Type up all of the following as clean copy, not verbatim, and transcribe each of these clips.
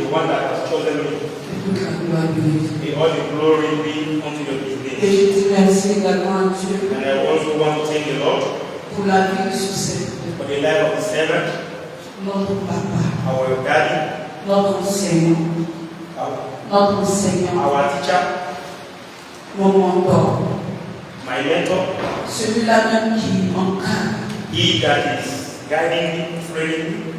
the one that has chosen me. May all the glory be unto your name. Et je dis merci également à Dieu And I also want to thank the Lord pour la vie de ce serviteur, for the life of the servant, notre papa, our daddy, notre enseignant, our teacher, mon mentor, my mentor, celui-là même qui m'encadre. he that is guiding me, training me.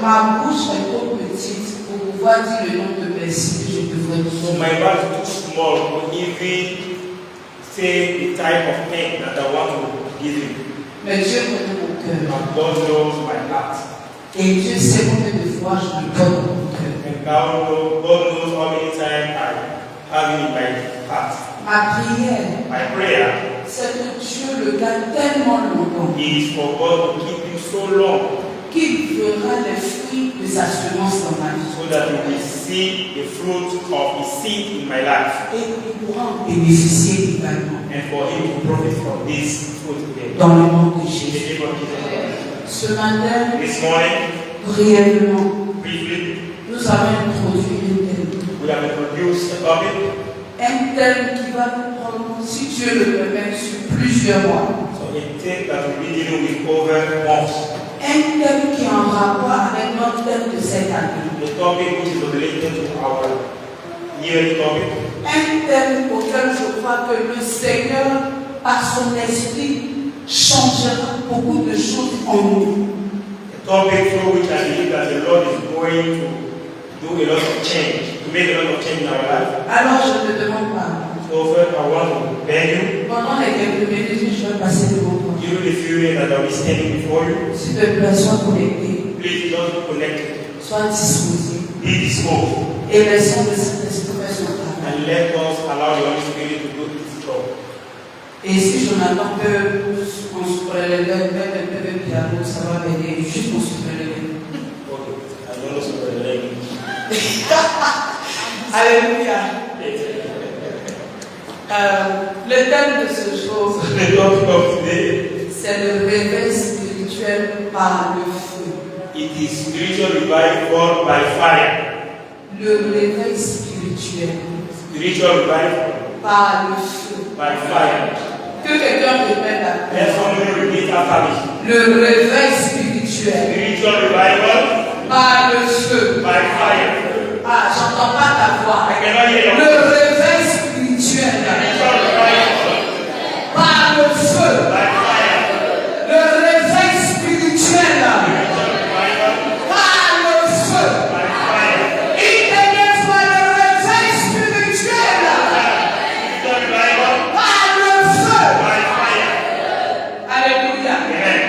Ma bouche est trop petite pour pouvoir dire le nombre de versets que je devrais So dire. my mouth is too small to even say the type of thing that I want to give you. Mais Dieu connaît mon cœur. And God knows my heart. Et Dieu sait combien de fois je lui donne mon cœur. And God knows how many times I have it in my heart. Ma prière, My prayer c'est que Dieu le garde tellement longtemps is for God to keep you so long qu'il verra les fruits de sa semence dans ma vie. so that you will see the fruit of His seed in my life. Et il pourra en bénéficier également. And for Him to profit from this fruit again. Dans le nom de In the Jésus. name of Jesus. Ce matin, This morning, brièvement, briefly, nous avons introduit un thème. we have introduced a topic. Un thème qui va nous prendre, si Dieu le permet, sur plusieurs mois. So a thing that we'll be dealing with over months. Un thème qui est en rapport avec notre thème de cette année. The topic which is related to our yearly topic. Un thème auquel je crois que le Seigneur, par son esprit, changera beaucoup de choses en nous. A topic through which I believe that the Lord is going to do a lot of change, to make a lot of change in our life. Alors je ne demande pas. So first I want to beg you, Pendant les quelques minutes que je vais passer devant toi, give me the few minutes that I'll be standing before you. s'il te plaît, sois connecté, Please just be connected, sois disposé, be disposed, et laissons le Saint-Esprit faire son travail. and let us allow the Holy Spirit to do His job. Et si je n'attends que on souffle le lèvres, même un peu de piano, ça va m'aider, juste on souffle le lèvres. Okay, I don't know somebody like me. Alléluia. Le thème de ce jour, The topic of today, c'est le réveil spirituel par le feu. it is spiritual revival by fire. Le réveil spirituel Spiritual revival par le feu. by fire. Que quelqu'un répète la Let somebody repeat after me. Le réveil spirituel Spiritual revival par le feu. by fire. Ah, j'entends pas ta voix. I cannot hear Le you. réveil spirituel Spiritual revival par le feu. by fire. Le réveil spirituel Spiritual revival par le feu. by fire. Une dernière fois, le réveil spirituel Spiritual revival par le feu. by fire. Alléluia. Amen.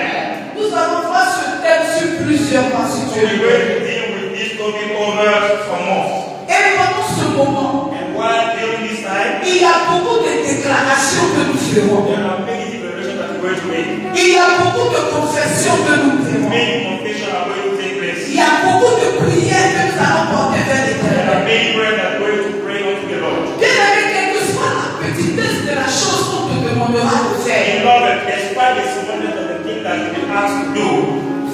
Nous allons voir ce thème sur plusieurs fois, si So Dieu we're le going veut. to deal with this topic over some months. Et pendant ce moment, And while during this time, il y a beaucoup de déclarations que nous ferons. there are many declarations that we're going to make. Il y a beaucoup de confessions que nous ferons. Many confessions are going to take place. Il y a beaucoup de prières que nous allons porter vers There l'Éternel. are many prayers that we're going to pray unto the Lord. Bien aimé, quelle que soit la petitesse de la chose qu'on te demandera de faire, Beloved, despite the smallness of the thing that you've been asked to do,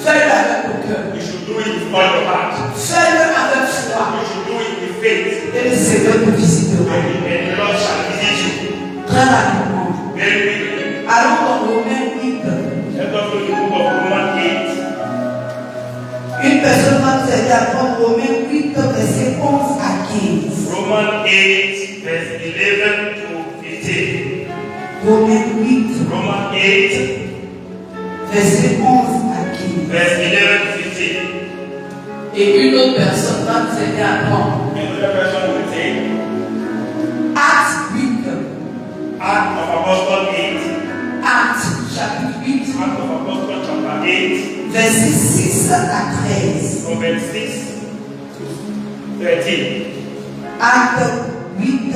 fais-le avec le cœur. you should do it with all your heart. Fais-le avec foi. You should do it with faith. Et le Seigneur te visitera. And the Lord shall visit you Très rapidement. very quickly. Allons dans Romains 8. Let us go to the book of Romans 8. Une personne va nous aider à prendre Romains 8, versets 11 à 15. Romans 8, verse 11 to 15. Romains 8, Romans 8, versets 11 à 15. verse 11 to 15. Et une autre personne va nous aider à prendre Another person will take Actes 8. Act of Apostle 8. Actes chapitre 8, Act of Apostle chapter 8, versets 6 à 13. from verse 6 to 13. Actes 8,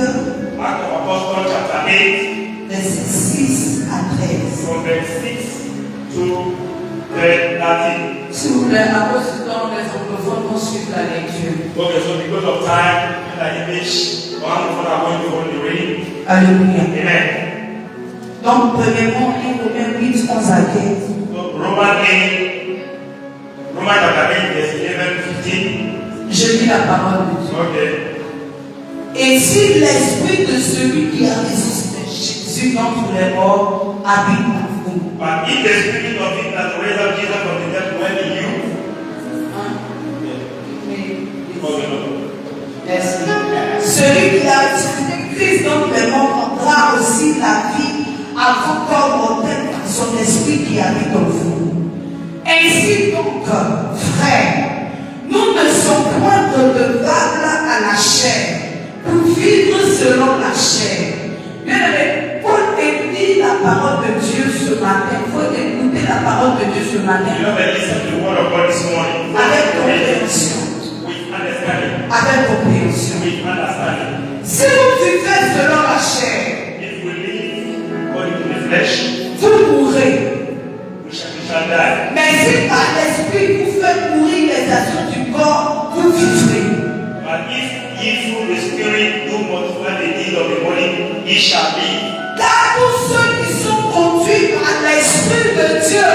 Act of Apostle chapter 8, versets 6 à 13. from verse 6 to 13. S'il vous plaît, à cause du temps, les anglophones vont suivre la lecture. Okay, so because of time and the English, one of are going to hold the reading. Alléluia. Amen. Donc, premièrement, on lit Romains 8, 11 à 15. So Romans chapter 8, verse 11 to 15. Je lis la parole de Dieu. Okay. Et si l'esprit de celui qui a résisté Jésus d'entre les morts habite en vous. But if the spirit of him that raised up Jesus from the dead dwell in you, Merci. Celui qui a ressuscité Christ d'entre les morts rendra aussi la vie à vos corps mortels par son esprit qui habite en vous. Ainsi donc, frères, nous ne sommes point redevables à la chair pour vivre selon la chair. Bien aimé, pour écouter la parole de Dieu ce matin, il faut écouter la parole de Dieu ce matin. you know, listen to the word of God this morning. Avec compréhension. With understanding. Avec compréhension. With understanding. Si vous vivez selon la chair, If we live according to the flesh, vous mourrez. we shall die. Mais si par l'esprit vous faites mourir les actions du corps, vous vivrez. But if through the spirit do multiply the deeds of the body, ye shall live. Car tous ceux qui sont conduits par l'esprit de Dieu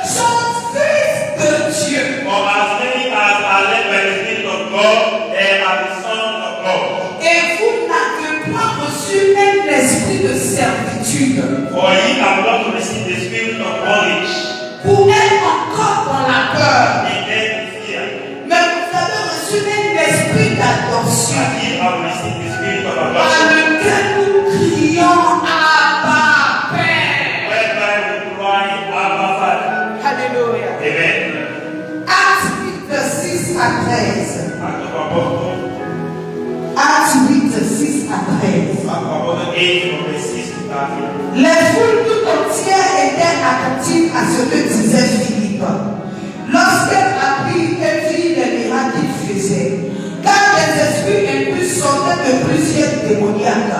sont fils de Dieu. For as many as are led by the Spirit of God, they are the sons of God. Et vous n'avez pas reçu un esprit de servitude For ye have not received the spirit of bondage, pour être encore dans la peur. and then in fear, Mais vous avez reçu un esprit d'adoption but ye have received the spirit of par adoption, lequel nous crions Abba Père. whereby we cry, Abba Father. Alléluia. Amen. Acte 8, 6 à 13. Act of Apostles, Acte 8, 6 à 13. Act of Apostles 8, from verse 6 to 13. Les foules tout entières étaient attentives à ce que disait Philippe. Lorsqu'elle apprit et vit les miracles qu'il faisait, car des esprits impurs sortaient de plusieurs démoniaques,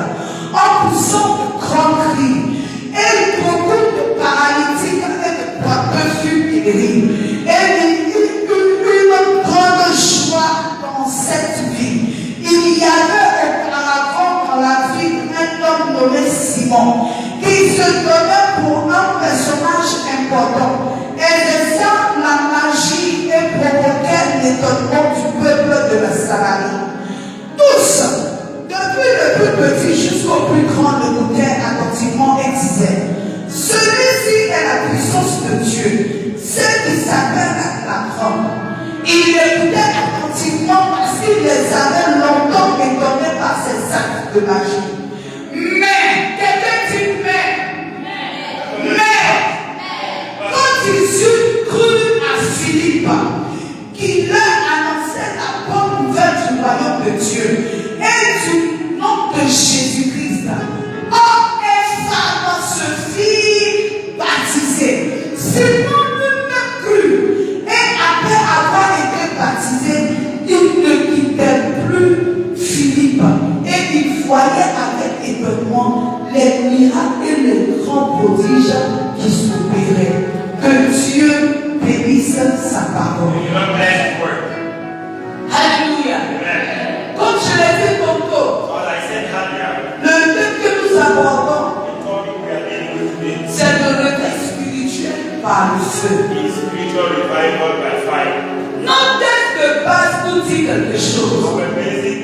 en poussant de grands cris, et beaucoup de paralytiques et de boiteux furent guéris. Et il y eut une grande joie dans cette vie. Il y avait auparavant dans la vie un homme nommé Simon, qui se donnait pour un personnage important, exerçant la magie et provoquait l'étonnement du peuple de la Samarie. Tous, depuis le plus petit jusqu'au plus grand, l'écoutaient attentivement et disaient: celui-ci est la puissance de Dieu, celle qui s'appelle la grande. Il l'écoutait attentivement parce qu'il les avait longtemps étonnés par ses actes de magie. Mais, quelqu'un dit mais, quand ils eurent cru à Philippe, qui leur annonçait la bonne nouvelle du royaume de Dieu et du nom de Jésus-Christ, hommes et femmes se firent baptiser. Simon lui-même crut, et après avoir été baptisé, il ne quittait plus Philippe, et il voyait avec étonnement les miracles et les grands prodiges qui s'opéraient. Que Dieu bénisse sa parole. You don't bless the word. Alléluia. Amen. Comme je l'ai dit tantôt, As I said earlier, le thème que nous abordons, the topic we are dealing with today c'est le réveil spirituel par le feu. is spiritual revival by fire. Notre texte de base nous dit quelque chose. Our basic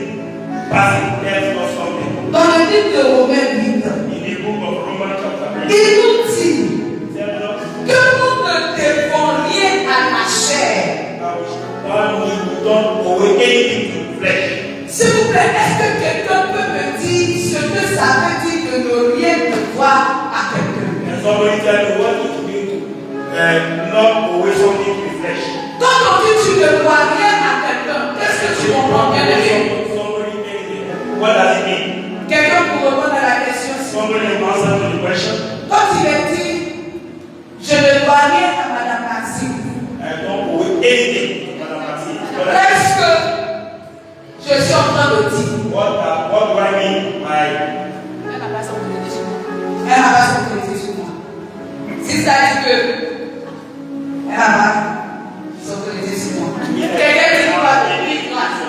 passage tells us something. Dans le livre de Romains 8, In the book of Romans chapter 8, il nous dit tells us que nous ne devons rien à la chair. that we don't owe anything to the flesh. S'il vous plaît, est-ce que quelqu'un peut me dire ce que ça veut dire de ne rien devoir à quelqu'un? And somebody tell me what it means not owe something to the flesh. Quand on dit tu ne dois rien à quelqu'un, qu'est-ce que tu comprends bien aimé? Somebody anything. What does it mean? Quelqu'un pour répondre à la question. Somebody answer to the question. Quand il est dit je ne dois rien à Madame Maxime, I don't owe anything to Madam Maxine. qu'est-ce que je suis en train de dire? What do I mean by Elle n'a pas s'autorisé sur moi. Elle n'a pas s'autorisé sur moi. C'est-à-dire que elle n'a pas s'autorisé sur moi. Quelqu'un qui ne va pas vivre grâce.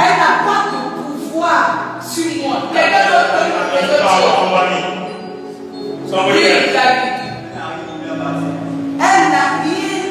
Elle n'a pas de pouvoir sur moi. Quelqu'un d'autre peut me dire. somebody Oui, else? David. Elle n'a rien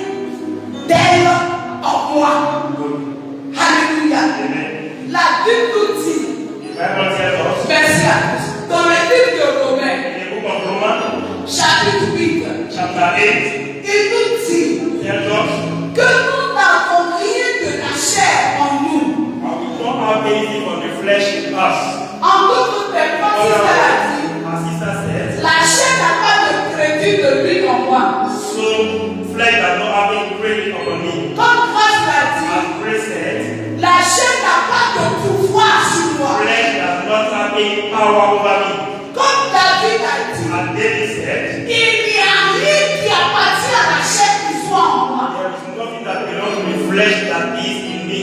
Spirit upon me. Comme Christ l'a dit, As Christ said, la chair n'a pas de pouvoir sur moi. flesh does not have any power over me. Comme David a dit, As David said, il n'y a rien qui appartient à la chair qui soit en moi. there is nothing that belongs to the flesh that is in me.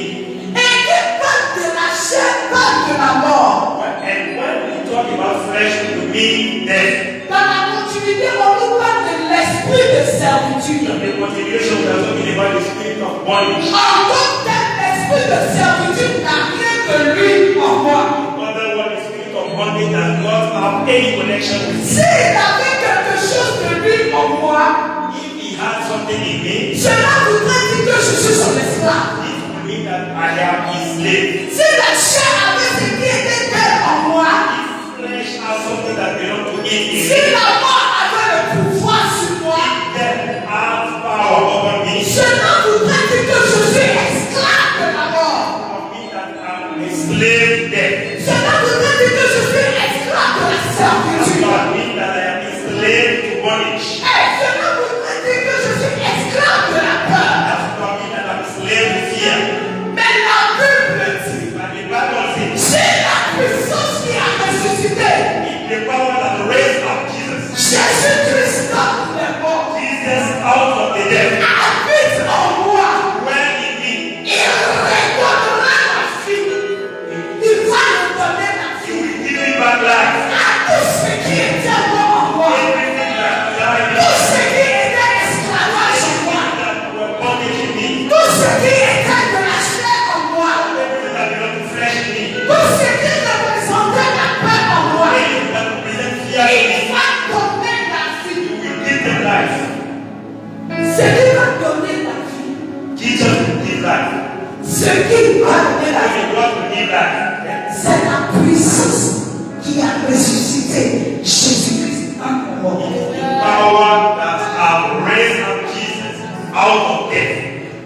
Et qui parle de la chair, parle de la mort. And when we talk about flesh, we mean death. Dans la continuité, on nous parle de l'esprit de servitude. In the continuation, we are talking about the spirit of bondage. En tant tel, l'esprit de servitude n'a rien de lui en moi. In other words, the spirit of bondage does not have any connection with me. S'il avait quelque chose de lui en moi, If he had something in me, cela voudrait dire que je suis son esclave. it would mean that I am his slave. Si la chair avait ce qui était d'elle en moi, If flesh has something that belongs to it in si me, la mort avait le pouvoir sur moi, death has power over me. cela voudrait dire que je suis esclave de la mort. It would mean that I'm a slave to death. Cela voudrait dire que je suis esclave de la It servitude. would mean that I am a slave to bondage. Et cela voudrait dire que je suis esclave de la peur. That would mean that I'm a slave to fear. Mais la Bible dit, And the Bible says, c'est la puissance qui a ressuscité. it's the power that raised up Jesus. Jésus-Christ dans les morts Jesus out of the dead. habite en moi. Where in me? Il redonnera la vie. Il va nous donner la He vie will give me back life. à tout ce qui était mort en moi. Everything that died in Tout me. ce qui était esclavage en moi. That were bondage in me. Tout ce qui était de la chair en moi. Everything that belongs to flesh in me. Tout ce qui représentait la peur en moi. Everything that represents fear in me. Il va donner la vie. You will give them life. Ce qui va donner la vie. Jesus will give life. Ce qui va donner la vie. Only God will give life. C'est la puissance qui a ressuscité Jésus-Christ en moi. The power that have raised up Jesus out of death.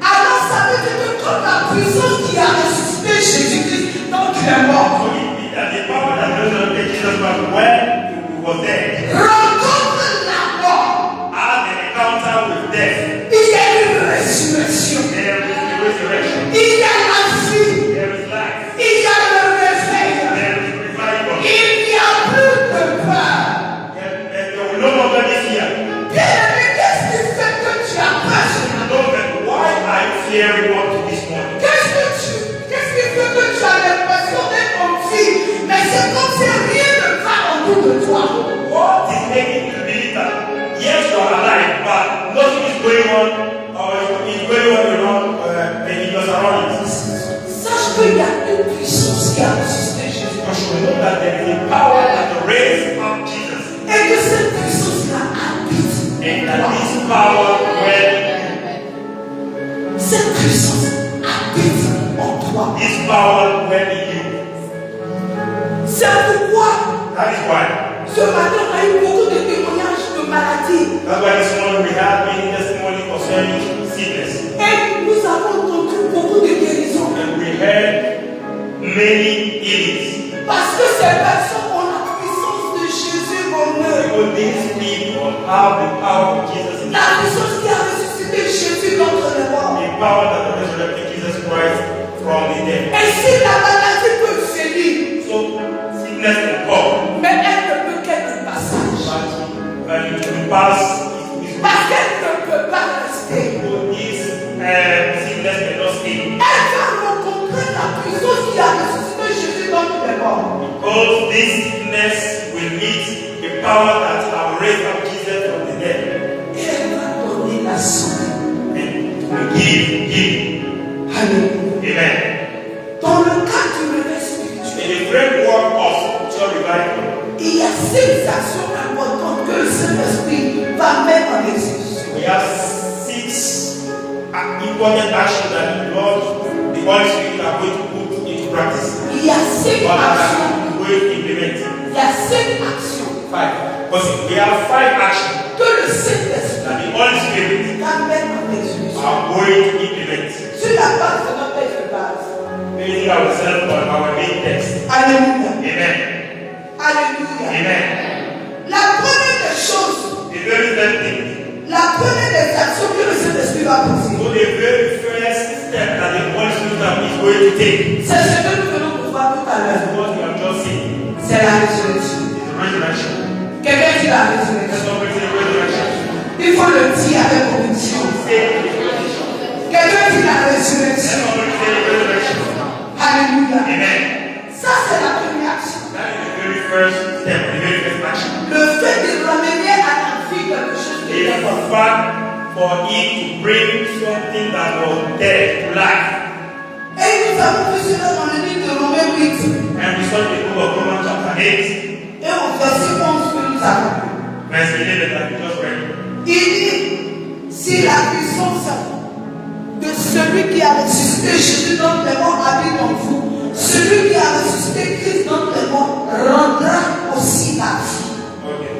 Alors ça veut dire que comme la puissance qui a ressuscité Jésus-Christ donc il est mort, So it means that the power that resurrected Jesus was when he was dead. rencontre la mort, Had an encounter with death. il y a une résurrection, There is a resurrection. il y a la vie, There is life. il y a le réveil, There is revival. il n'y a plus de peur. There will no longer be fear. Bien-aimé, qu'est-ce qui fait que tu as peur ce matin? No, but why are you fearing up to this morning? Qu'est-ce qui fait que tu as l'impression d'être en vie, mais c'est comme si rien ne va autour de toi? What is making you believe that yes, you are alive, but nothing is going on, or is going on around in your surroundings? Sache qu'il y a une puissance qui a ressuscité Jésus. Because you know that there is a power that raised up Jesus, Et que cette puissance-là habite. and that this power will, Cette puissance habite en toi. this power will in you. C'est pourquoi That is why. ce matin on a eu beaucoup de témoignages de maladies. That's why this morning we have many testimony concerning sickness, Et nous avons entendu beaucoup de guérisons. and we heard many healings. Parce que ces personnes ont la puissance de Jésus en eux. Because these people have the power of Jesus in them. La puissance qui a ressuscité Jésus d'entre les morts. The power that resurrected Jesus Christ from the dead. Et si la maladie peut venir, So sickness can come, mais elle ne peut qu'être de passage. but it will pass. Parce qu'elle ne peut pas rester. So this sickness cannot stay. Elle va rencontrer la puissance qui a ressuscité Jésus d'entre les morts. Because this sickness will meet the power that have raised up Jesus from the dead. Et elle va donner la santé. And will give. Alléluia. Amen. Dans le cadre du réveil spirituel, In the framework of spiritual revival, il y a 6 actions importantes que le Saint-Esprit va mettre en exécution. we have 6 important actions that the Holy Spirit are going to put into practice. Il y a 5 What are actions. we going to implement? Il y a 5 actions 5. Because we have 5 actions que le Saint-Esprit that the Holy Spirit va mettre en exécution. are going to implement. Sur la base de notre texte de base. Basing ourselves on our main text. Alléluia. Amen. Alléluia. Amen. La première des choses, The very first thing, La première des actions que le Saint-Esprit va poser, So the very first step that the Holy Spirit is going to take, c'est ce que nous venons de voir tout à l'heure. what we have just seen, C'est la résurrection. is the resurrection. Quelqu'un dit la Let's résurrection. not say the resurrection. Il faut le dire avec conviction. Say it with conviction. Quelqu'un dit la Let's résurrection. not say the resurrection. Alléluia. Amen. Ça, c'est la première action. That is the very first step, the very first action. Le fait de ramener à la vie quelque chose de It is vivant. a fact for it to bring something that was dead to life. Et nous avons vu cela dans le livre de Romains 8. And we saw the book of Romans chapter 8, Et au verset 11 que nous avons lu. verse 11 that we just read. Il dit, si la puissance de celui qui a ressuscité Jésus dans les morts habite en vous, celui qui a ressuscité Christ dans les morts rendra aussi la vie. Okay.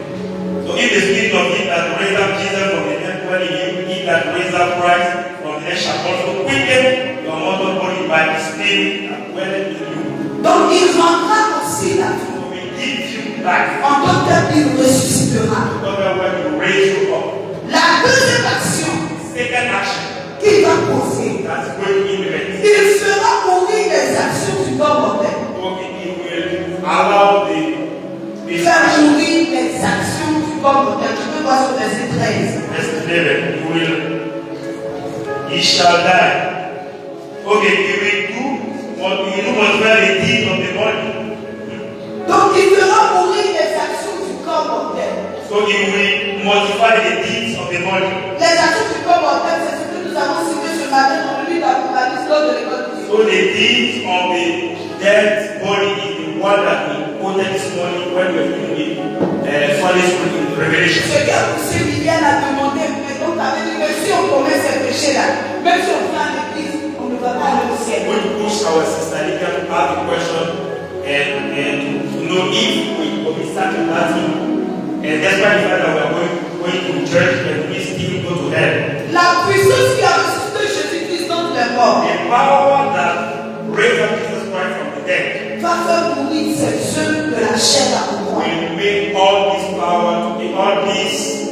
So if the spirit of him that raised up Jesus from the dead dwell in you, he that raised up Christ from the dead shall also quicken your mortal body by the spirit that dwelleth in you. Donc il rendra aussi la vie. So we give you life. En tant qu'il ressuscitera. Otherwise, we will raise you up. La deuxième action Second action qu'il va poser, that's going to implement. il fera mourir les actions du corps mortel. Okay, he will allow the Faire mourir les actions du corps mortel. Tu peux voir sur verset 13. Verse 11, he shall die. Okay, he will do multiply the deeds of the body. Donc il fera mourir les actions du corps mortel. So he will multiply the deeds of the body. Les actions du corps mortel, c'est ce que nous avons cité ce matin dans le livre d'Apocalypse lors de l'école du So the deeds of the dead body is the one that we quoted this morning when we were doing Sunday school in Revelation. Ce qui a poussé Liliane à demander, mais donc t'avais dit que si on commet ces péchés-là, même si on vient à l'église, on ne va pas aller au ciel. We push our sister Lydia to ask the question and to know if we commit certain actions. And despite the fact that we are going to church and we still go to hell. La puissance qui a ressuscité Jésus-Christ dans les morts The power that raised up Jesus Christ from the dead va faire mourir ces œuvres de la chair à pouvoir. will make all this power, all this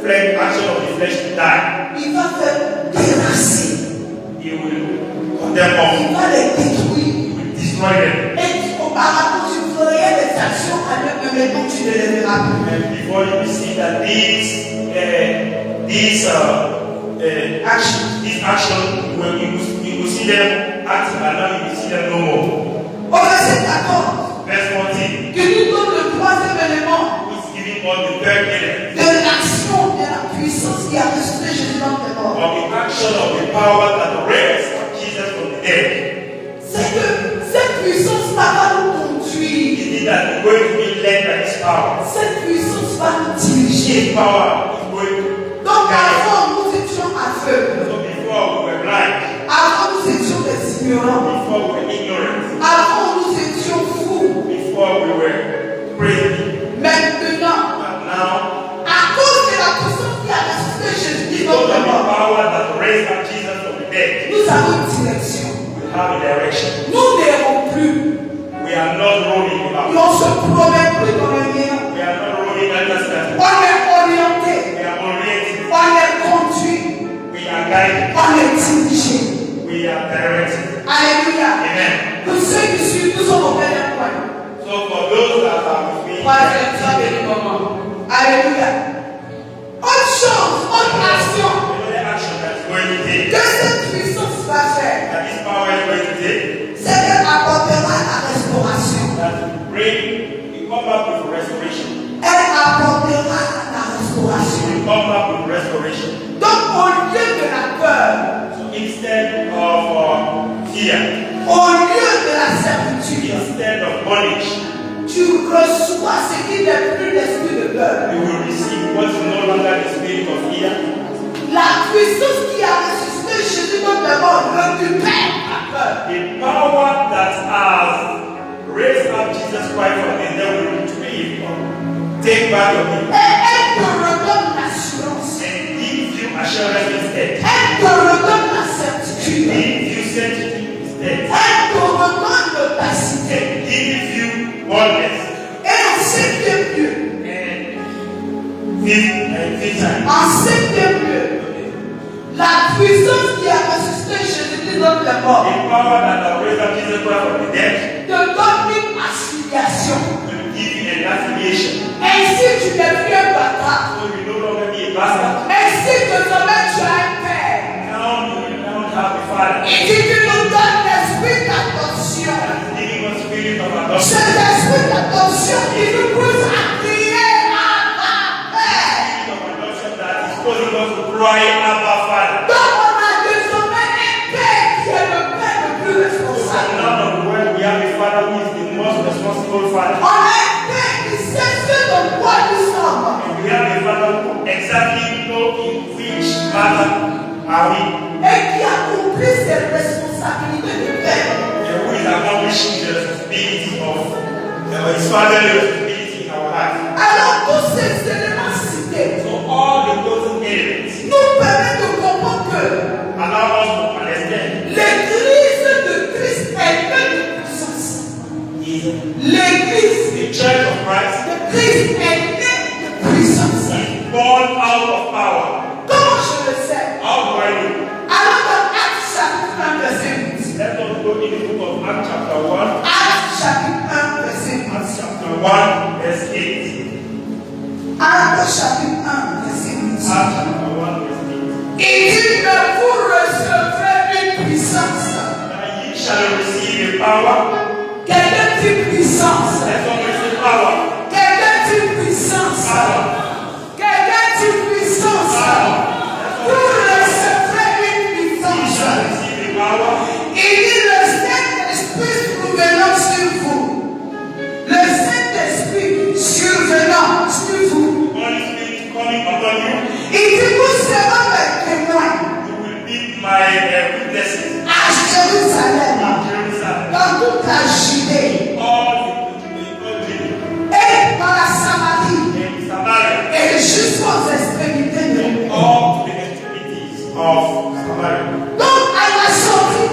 flesh, action of the flesh to die. Il va faire terrasser. He will condemn all. Il va les détruire. He will destroy them. Et auparavant, tu ferais les actions à l'œuvre, mais maintenant tu ne les verras plus. And before you see that this action, when you will see them acting, and now you will see them no more. Au verset 14, Verse 14, qui nous donne le troisième élément who is giving us the third element de l'action de la puissance qui a ressuscité Jésus dans les morts. of the action of the power that raised Jesus from the dead. C'est que cette puissance-là va nous conduire. Is it that we're going to be led by His power? Cette puissance va nous diriger. His power is going to Donc guide us. avant, nous étions aveugles. So before we were blind, Avant, nous étions des ignorants. before we were ignorant, Avant, nous étions fous. before we were crazy, Maintenant, but now, à cause de la puissance qui a ressuscité Jésus dans because of les the morts, power that raised up Jesus from the dead, nous avons une direction. we have a direction. Nous n'errons plus. We are not rolling about. On ne se promène plus dans le néant. We are not rolling understand. On est orienté. We are oriented. On est conduit. We are guided. On est dirigé. We are directed. Alléluia. Amen. Pour ceux qui suivent, nous sommes au premier point. So for those that are with me, Troisième temps de moment. Alléluia. Autre chose, autre action another action that's going to take, que cette puissance va faire, that this power is going to take, c'est qu'elle apportera la restauration. that we come back with restoration. Elle apportera la restauration. We come back with restoration. Donc, au lieu de la peur, So instead of fear, au lieu de la servitude, instead of bondage, tu reçois ce qui n'est plus l'esprit de peur. we will receive what is no longer the spirit of fear. La puissance qui a ressuscité Jésus dans les morts récupère la peur. The power that has raised up Jesus Christ from the dead will retrieve, take back your Et people, elle te redonne l'assurance. and give you assurance instead. Elle te redonne la certitude. Give you certainty instead. Elle te redonne l'opacité. And give you boldness. Et en septième lieu, And fifth time, en septième d'entre les morts, the power that has raised up Jesus Christ from the dead, te donne une affiliation. will give you an affiliation. Ainsi, tu deviens bâtard. So you no longer be a bastard. Ainsi, désormais, tu as un père. Now you will now have a father. Il dit qu'il nous donne l'esprit d'adoption. And is giving us spirit of adoption. Cet esprit d'adoption qui nous pousse à crier Abba, Père. Spirit of adoption that is causing us to cry, Abba, Father. Donc, on a désormais un père qui est le père le plus So responsable. now of the world we have a father who is the most responsible father. On a un père qui sait ce de quoi nous sommes. And we have a father who exactly knows in which matter are we. Et qui accomplit ses responsabilités de père. And who is accomplishing the responsibility of his fatherly responsibility in our life. Alors, tous ces éléments cités So all the chosen elements nous permettent de comprendre que allow us to understand l'église de Christ est pleine de puissance. is L'église the church of Christ de Christ est pleine de puissance. is born out of power. Comment je le sais? How do I know? Alors, dans Actes chapitre 1, verset 8. Let us go in the book of Acts chapter 1. Actes chapitre 1, verset 8. Acts chapter 1 verse 8. Actes chapitre 1, verset 8. Acts chapter 1 verse 8. Il dit que vous recevrez une puissance. That ye shall receive a power. Quelqu'un dit puissance. Let us receive power. Quelqu'un dit puissance. Power. Quelqu'un dit puissance. Vous recevrez une Ye puissance. shall receive a power. Il dit le Saint-Esprit survenant sur vous. Le Saint-Esprit survenant sur vous. Holy Spirit coming upon you. Il dit vous serez mes témoins You will be my witnesses à Jérusalem, in Jerusalem. dans toute la Judée All the et dans la Samarie in Samaria. et jusqu'aux extrémités de la terre. All to the extremities of Samaria. Donc à la sortie,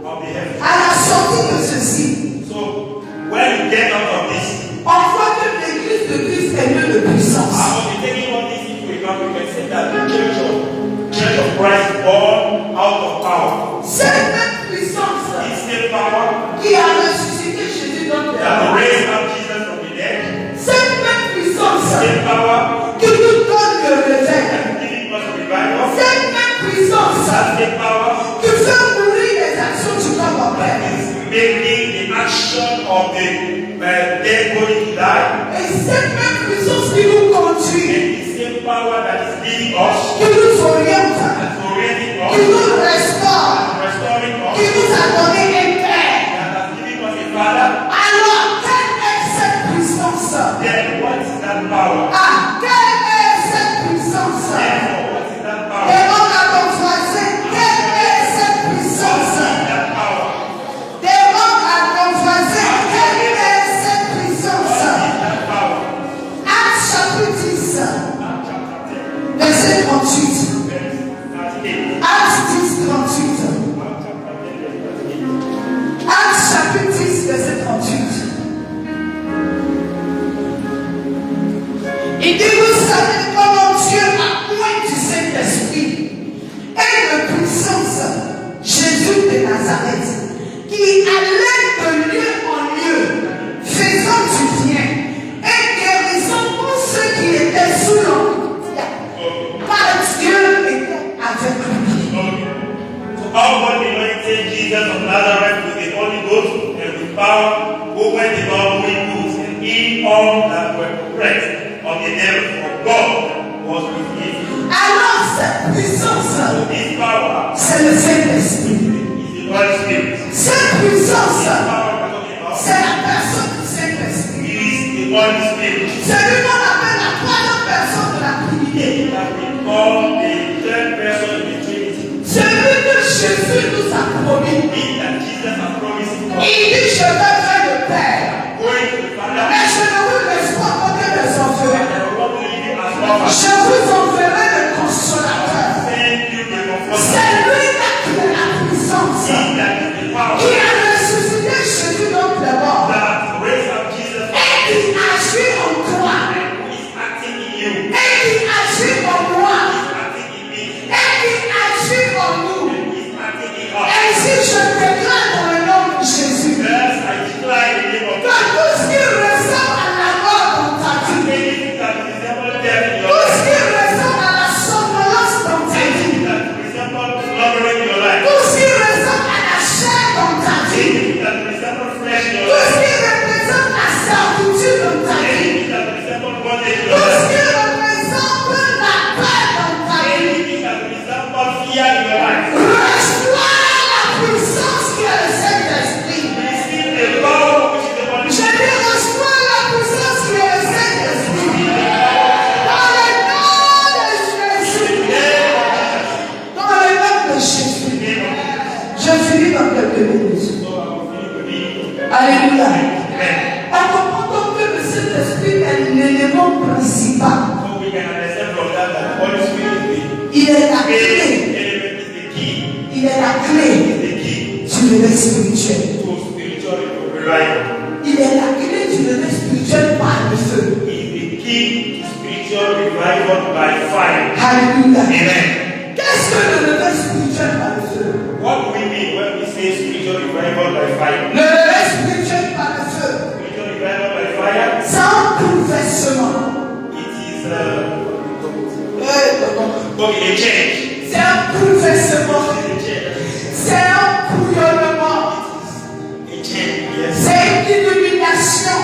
Of the heaven. à la sortie de ceci, So when you get out of this, on voit que l'église de Christ est née de puissance. I will be taking all this into account. We can say that the church of Christ born out of power. Cette même puissance This same power qui a ressuscité Jésus dans le that monde, raised up Jesus from the dead. cette même puissance Same power qui nous donne le réveil, that is giving us revival. cette même puissance That same power qui fait mourir les actions du corps en paix. is making the action of the dead body to die. Et cette même puissance qui nous conduit, And the same power that is leading us, qui nous oriente, that's orienting qui us, nous restaure, restoring qui us, nous a donné un père. that has given us a father. Alors, quelle est cette puissance? Then what is that power? Ah, quelle est cette puissance? Therefore, what is that power? Demande à ton voisin, quelle est cette puissance? That power. Demande à ton voisin, quelle est cette puissance? That power. Actes chapitre 10, Acts chapter 10, verset 38. verse 38. Actes 10, 38. Acts chapter 10, verse 38. Actes chapitre 10, verset 38. Il dit, vous savez comment Dieu a point du Saint-Esprit et de puissance Jésus de Nazareth, qui allait de lieu en lieu, faisant du bien et guérissant tous ceux qui étaient sous l'empire, car Dieu était avec lui. So how God anointed Jesus of Nazareth with the Holy Ghost and with power, who went about doing good and healing all that were oppressed of the devil, for God was with him. Alors cette puissance, So this power c'est le Saint-Esprit. is the Holy Spirit. Cette puissance, This power we're talking about c'est la personne du Saint-Esprit. is the Holy Spirit. C'est lui qu'on appelle la troisième personne de la Trinité. That we call the third person in the Trinity. Celui que Jésus nous a promis. He that Jesus has promised to us. Il dit, je vais vers le Père. Going to the Father, Mais je ne vous laisse pas côté les orphelins. and we want to leave him as orphans. Je vous enverrai le consolateur. Send you the comforter. C'est lui-là qui a la puissance. He that is the power Qui a ressuscité Jésus dans les morts. that raised up Jesus Et qui agit en toi. and donner les yeux. So I will finish with it. Alléluia. Amen. On comprend donc que le Saint-Esprit est l'élément principal. So we can understand from that the Holy Spirit Il est la is clé. the element, is the key. Il est la clé Is the key du réveil spirituel. to spiritual revival. Il est la clé du réveil spirituel par le feu. Is the key to spiritual revival by fire. Alléluia. Amen. Qu'est-ce que le réveil spirituel par le feu? What do we mean when we say spiritual revival by fire? Le réveil spirituel par le feu, Spiritual revival by fire, c'est un bouleversement. it is okay, a change. C'est un bouleversement. It is a change. C'est un bouillonnement. A change, yes. C'est une illumination.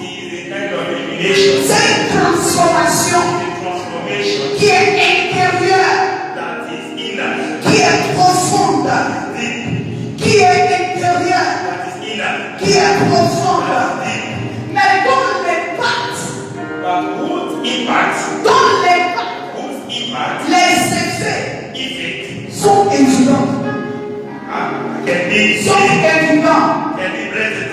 It is a kind of illumination. C'est une transformation It's a transformation qui est intérieure, that is inner, qui est profonde, deep, qui est intérieure, that is inner, qui est profonde. that is deep. Mais dont l'impact, But whose impact, les effets effect, sont évidents. can be Sont seen, évidents. can be blessed.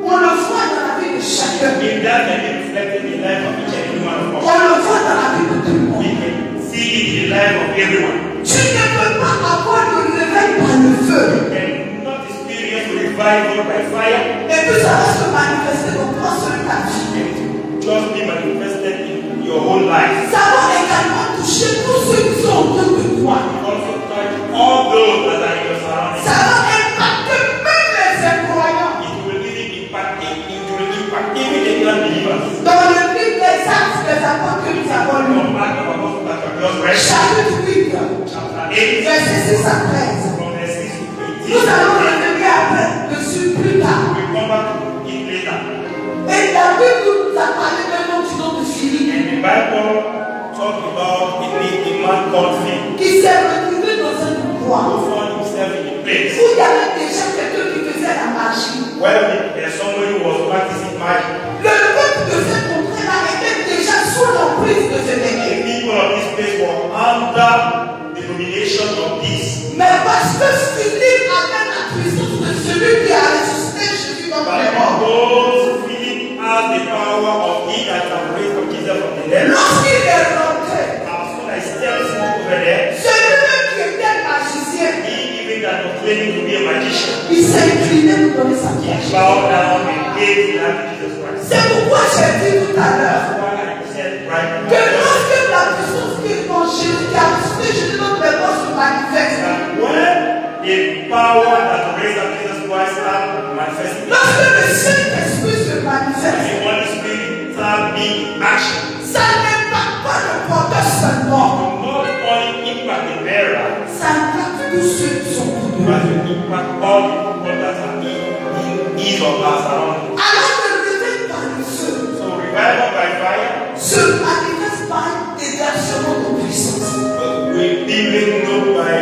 On le voit dans la vie de chacun. In that can be reflected in the life of each and every one of On us. le voit dans la vie de tout le monde. We can see it in the life of everyone. Tu ne peux pas avoir le réveil par le feu. You cannot experience revival by fire Et puis ça va se manifester dans toi sur ta vie. and just be manifested in your whole life. Ça va également toucher tous ceux qui sont autour de toi. Also touch all those that are in your surroundings. Ça va impacter même les incroyants. It will even impact even the unbelievers. Dans le livre des Actes des Apôtres que nous avons lu, From Act of Apostles that we just read, chapitre 8, chapter 8, verset 6 à 13. from verse 6 to Nous allons 18. revenir après dessus plus tard. We come back to it later. Et la Bible nous a parlé d'un homme du nom de Philippe And the Bible talk about a man called Philip qui s'est retrouvé dans un endroit who found himself in a place où il y avait déjà quelqu'un qui faisait la magie. where somebody was practicing magic. Le peuple de cette contrée-là était déjà sous l'emprise de ce The dernier. people of this place were under the domination of this. Mais parce que Philippe avait la puissance de celui qui a ressuscité Jésus dans But les morts. because Philip has the power of he that can raise up Jesus from the dead, Lorsqu'il est rentré, as soon as he steps over there, celui-même qui était magicien, he even that was claiming to be a magician, il s'est incliné pour donner sa he pièce. bowed down and gave his life to Jesus Christ. C'est pourquoi j'ai dit tout à l'heure That's why I said right que now lorsque la puissance qui est en Jésus, qui a ressuscité Jésus dans les morts se manifeste, that when the power that raised up Jesus Christ start manifesting, lorsque le Saint-Esprit se and manifeste, the Holy Spirit start being in action, ça n'impacte pas le porteur seulement, not only impact the bearer, ça impacte tous ceux qui sont autour de but lui. will impact all the people that are in his or her surroundings. Alors le réveil par le feu So revival by fire se manifeste par des versements de puissance. will be made known by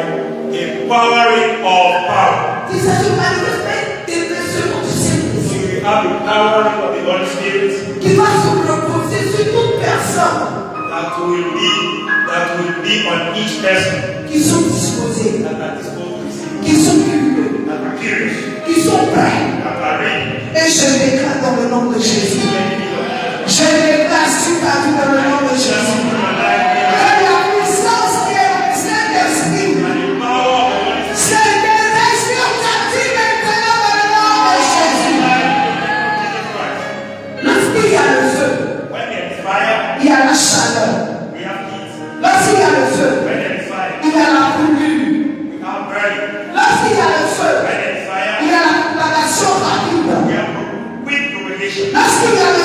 a powering of power. Et ça se manifeste par des versements du So Saint-Esprit you have the powering of the Holy Spirit qui va se reposer sur toute personne that will be on each person qui sont disposés, that are disposed to receive, qui sont curieux, that are curious, qui sont prêts. that are ready. Et je déclare dans le nom de Jésus. Je déclare sur ta vie dans le nom de Jésus. Que la puissance qui est au Saint-Esprit, And the power of the Holy Spirit c'est des esprits actifs maintenant dans le nom de Jésus. Jesus Christ. Lorsqu'il y a le feu, When there is fire, il y a la chaleur. we have heat. Lorsqu'il y a le feu, When there is fire, il y a la brûlure. we have burning. Lorsqu'il y a le feu, When there is il fire, y a la propagation rapide. we have quick propagation. Lorsqu'il y a le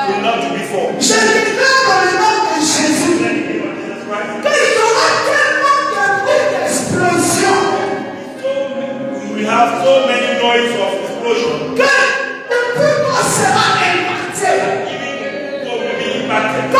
will not do before. Je déclare dans le nom de Jésus In the name of Jesus Christ. qu'il y aura tellement de bruit d'explosion We have so many noise of explosion. que le plus sera impacté. Even God will be impacted.